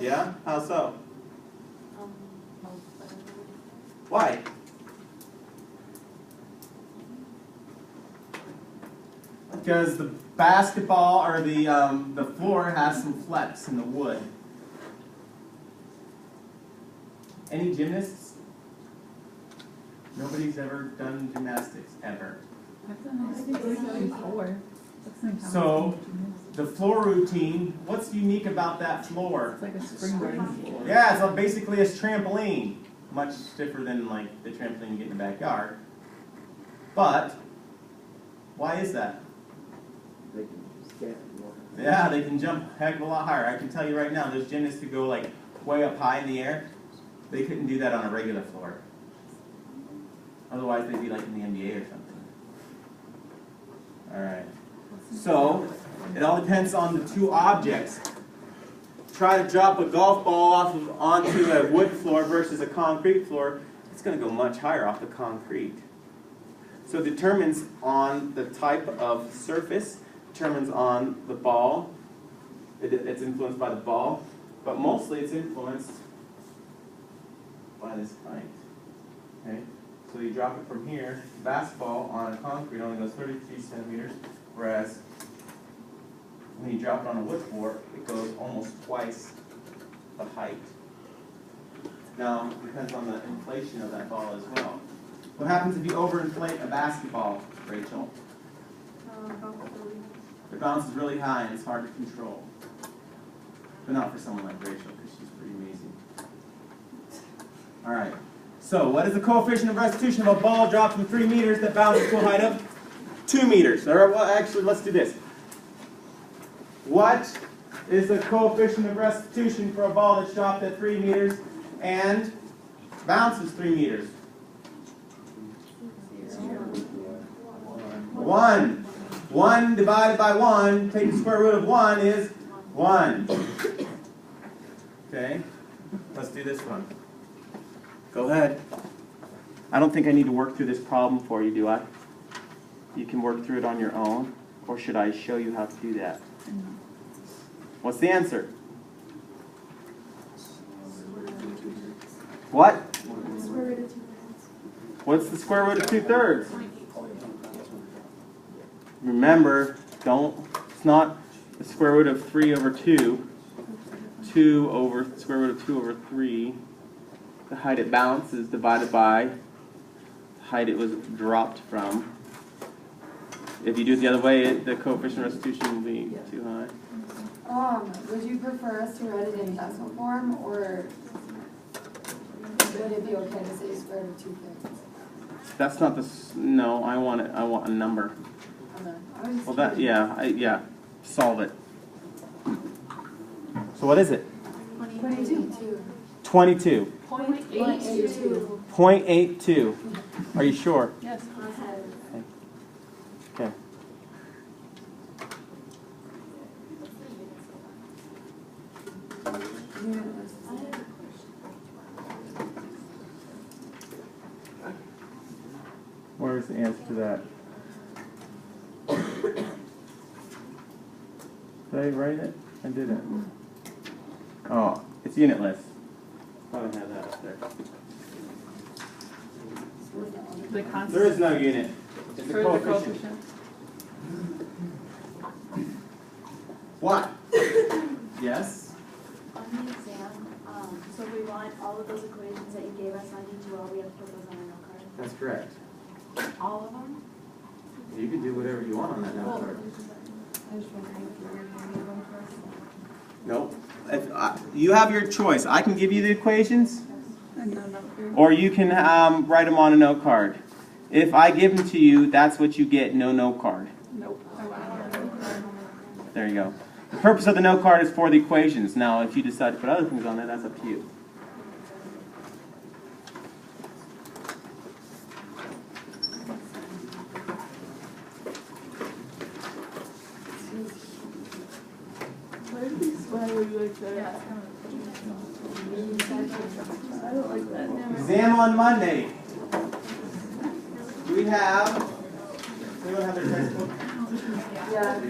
Yeah? How so? Why? Because the basketball or the floor has some flex in the wood. Any gymnasts? Nobody's ever done gymnastics ever. So the floor routine, what's unique about that floor? It's like a springboarding floor. Yeah, it's basically a trampoline. Much different than like the trampoline you get in the backyard. But why is that? They can stand more. Yeah, they can jump a heck of a lot higher. I can tell you right now, there's gymnasts who go like way up high in the air. They couldn't do that on a regular floor. Otherwise, they'd be like in the NBA or something. All right. So it all depends on the two objects. Try to drop a golf ball onto a wood floor versus a concrete floor. It's going to go much higher off the concrete. So it determines on the type of surface, determines on the ball. It's influenced by the ball, but mostly it's influenced by this height. Okay? So you drop it from here, basketball on a concrete only goes 33 centimeters, whereas when you drop it on a wood floor, it goes almost twice the height. Now, it depends on the inflation of that ball as well. What happens if you overinflate a basketball, Rachel? It bounces really high and it's hard to control. But not for someone like Rachel, because she's pretty amazing. All right. So, what is the coefficient of restitution of a ball dropped from 3 meters that bounces to a height of 2 meters? Or, well, actually, let's do this. What is the coefficient of restitution for a ball that's dropped at 3 meters and bounces 3 meters? 1. 1 divided by 1, take the square root of 1 is 1. Okay, let's do this one. Go ahead. I don't think I need to work through this problem for you, do I? You can work through it on your own, or should I show you how to do that? What's the answer? What? What's the square root of 2/3? Remember, it's not the square root of 3 over 2. 2 over square root of 2 over 3. The height it bounces divided by the height it was dropped from. If you do it the other way, the coefficient of restitution will be too high. Would you prefer us to write it in decimal form, or would it be okay to say square root of 2/5? That's not the, no, I want a number. Well, that, yeah, solve it. So what is it? 22. 22. 0.82. 0.82. Are you sure? Yes. Okay. Where's the answer to that? Did I write it? I didn't. Oh, it's unitless. Probably have that up there. The constant. There is no unit. It's a For the coefficient. coefficient. What? Yes? On the exam, so we want all of those equations that you gave us on D2L, we have to put those on a note card. That's correct. All of them? You can do whatever you want on that note card. I was wondering if you were going to give them for us. Nope. You have your choice. I can give you the equations, or you can write them on a note card. If I give them to you, that's what you get, no note card. Nope. There you go. The purpose of the note card is for the equations. Now, if you decide to put other things on there, that's up to you. Why did he smile when you like that? I don't like that. Exam on Monday. Do we have? Does anyone have their textbook? Yeah.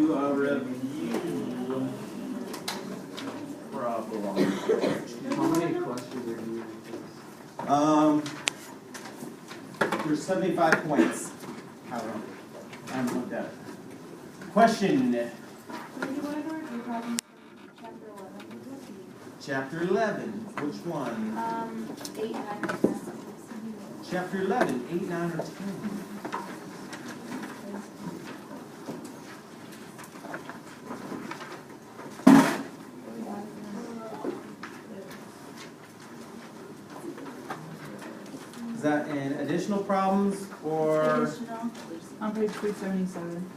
do a review problem. How many questions are you There's 75 points. I haven't looked at it. Question. Do you want to review problems from chapter 11? Chapter 11. Which one? 8, 9, and 10. Chapter 11, 8, 9, or 10. Is that in additional problems or? Additional. On page 377.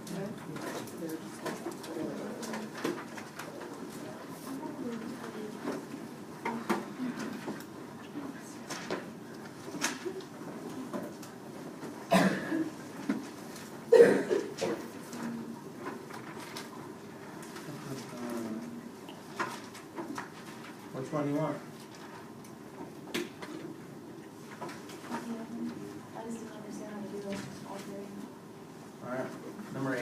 Which one do you want? I just don't understand how to do those all three. Alright, number 8.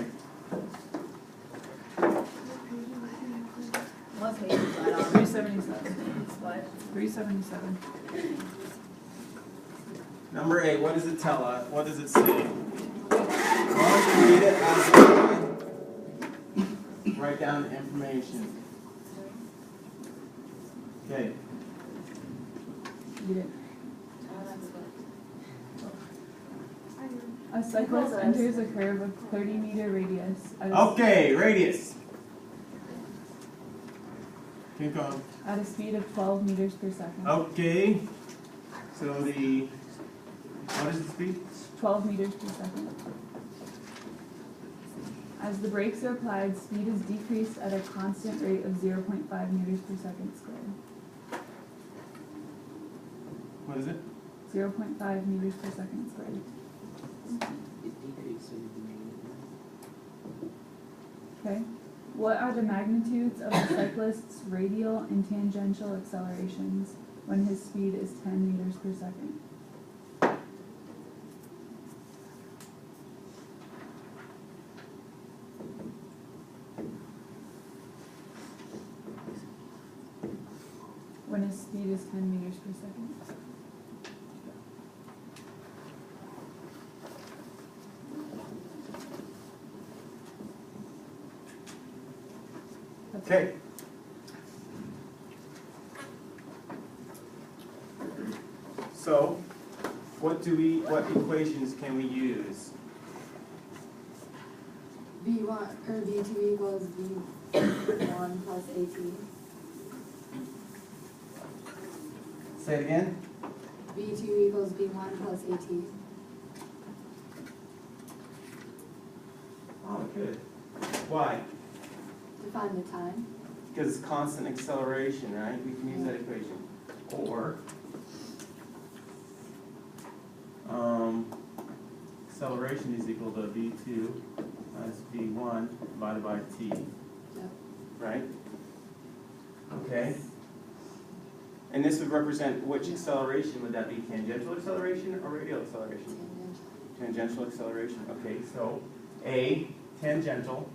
What page is that on? 377. What? 377. Number 8, what does it tell us? What does it say? Why don't you read it as write down the information. Okay. Read it. Oh, that's good. A cyclist enters a curve of 30-meter radius Okay, radius. Keep going. at a speed of 12 meters per second. Okay. So the, what is the speed? 12 meters per second. As the brakes are applied, speed is decreased at a constant rate of 0.5 meters per second squared. What is it? 0.5 meters per second squared. It decreases. Okay. What are the magnitudes of a cyclist's radial and tangential accelerations when his speed is 10 meters per second? When his speed is 10 meters per second. Okay. So, what equations can we use? V1 or V2 equals V1 plus AT. Say it again. V2 equals V1 plus AT. Oh, good. Why? To find the time. Because it's constant acceleration, right? We can use that equation. Or acceleration is equal to v2 minus v1 divided by t. Yep. Right? Okay. And this would represent which acceleration? Would that be tangential acceleration or radial acceleration? Tangential. Tangential acceleration. Okay, so A, tangential.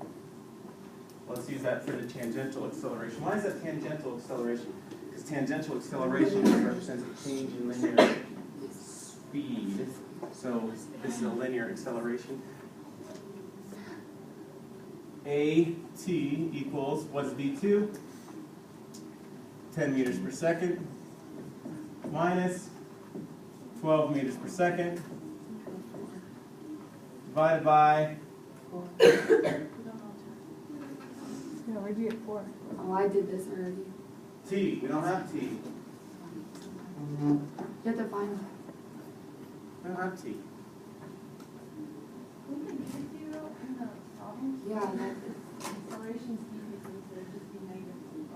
Let's use that for the tangential acceleration. Why is that tangential acceleration? Because tangential acceleration represents a change in linear speed. So this is a linear acceleration. AT equals, what's V2? 10 meters per second minus 12 meters per second divided by, Yeah, where'd you get 4? Oh, I did this already. T. We don't have T. You have to find. We don't have T. We can use 0 in the problem. Yeah, that, Acceleration's decreasing, so it'd just be negative 2.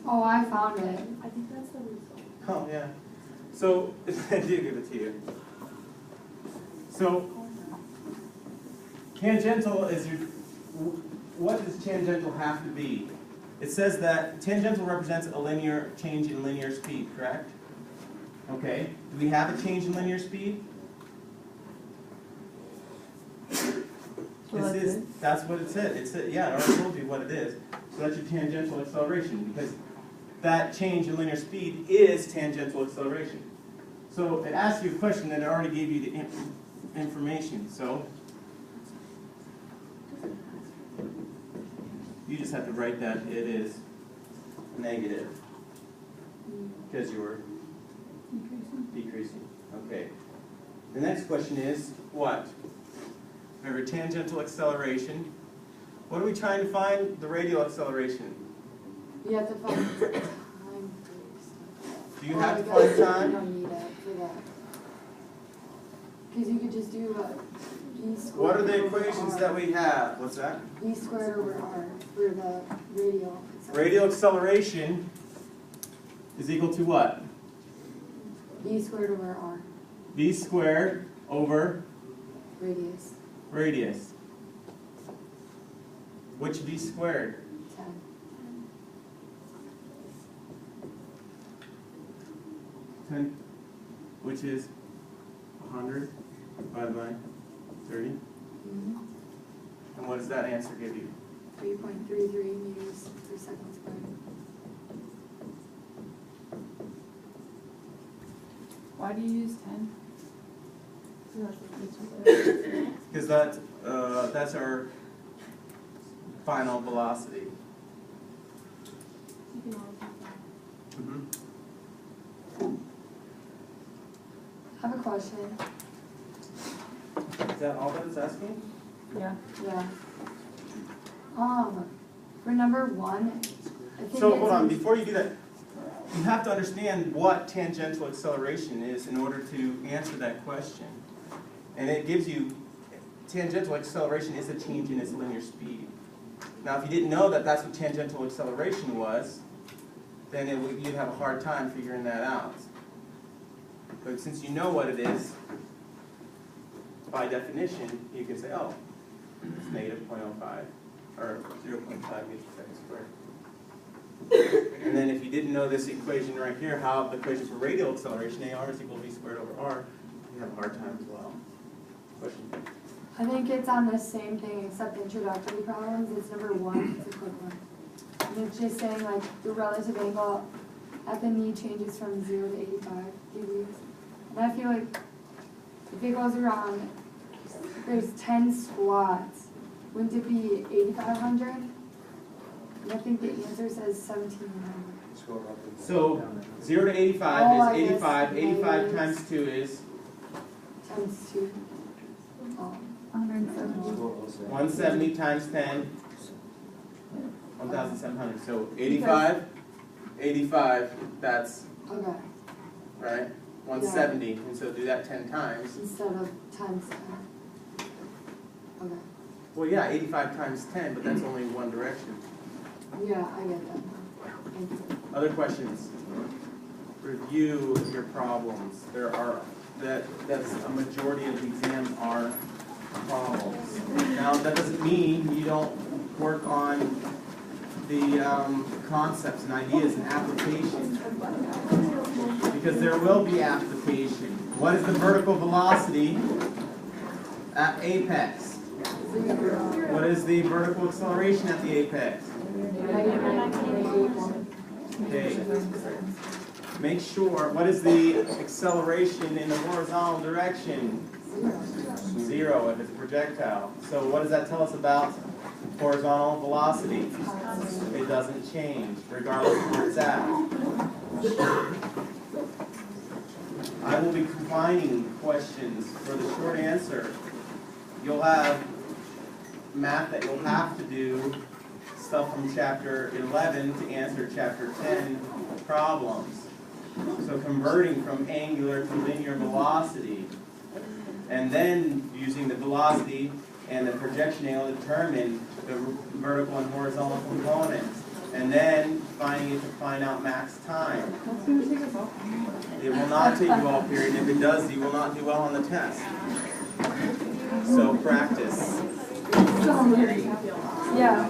oh, I found it. I think that's the result. Oh, yeah. So, I did give it to you. So, tangential is your, what does tangential have to be? It says that tangential represents a linear change in linear speed, correct? Okay, do we have a change in linear speed? Well, That's what it said. It said, yeah, it already told you what it is. So that's your tangential acceleration, because that change in linear speed is tangential acceleration. So it asked you a question and it already gave you the information. So you just have to write that it is negative because you were decreasing. Okay. The next question is what? Remember, tangential acceleration. What are we trying to find? The radial acceleration. You have to find time for your stuff. Do you have to because find You time? don't need it for that. Because you could just do B squared. What are the over equations R. that we have? What's that? B squared over R for the radial. Radial acceleration is equal to what? B squared over R, B squared over radius, radius. Which B squared? 10. Which is 100 divided by 30. And what does that answer give you? 3.33 meters per second squared. Why do you use 10? Because that's our final velocity. Mhm. I have a question. Is that all that it's asking? Yeah. Yeah. For number 1, I think So it's hold on, in- before you do that, you have to understand what tangential acceleration is in order to answer that question. And it gives you, tangential acceleration is a change in its linear speed. Now if you didn't know that that's what tangential acceleration was, then you'd have a hard time figuring that out. But since you know what it is, by definition, you can say, oh, it's negative 0.05, or 0.5 meters per second squared. And then if you didn't know this equation right here, how the equation for radial acceleration, AR is equal to V squared over R, you have a hard time as well. Question? I think it's on the same thing except introductory problems. It's number 1, it's a quick one. And it's just saying like the relative angle at the knee changes from 0 to 85 degrees. And I feel like if it goes around, there's 10 squats, wouldn't it be 8,500? And I think the answer says 1,700. So 0 to 85 Oh, I is guess 85. 85 maybe. times 2 is Times 2. Oh. 170. 170 times 10, 1,700. So 85, 85, that's, Okay. right, 170. And so do that 10 times. Instead of times 10. Okay. Well, yeah, 85 times 10, but that's only one direction. Yeah, I get that now. Thank you. Other questions? Review your problems. That's a majority of the exam are problems. Now, that doesn't mean you don't work on the concepts and ideas and application, because there will be application. What is the vertical velocity at apex? What is the vertical acceleration at the apex? Okay. Make sure, what is the acceleration in the horizontal direction? 0 if it's a projectile. So what does that tell us about horizontal velocity? It doesn't change, regardless of where it's at. I will be combining questions for the short answer. You'll have math that you'll have to do, stuff from chapter 11 to answer chapter 10 problems. So converting from angular to linear velocity, and then using the velocity and the projection angle to determine the vertical and horizontal components, and then finding it to find out max time. That's going to take us all. It will not take you all period. If it does, you will not do well on the test. So practice. Yeah.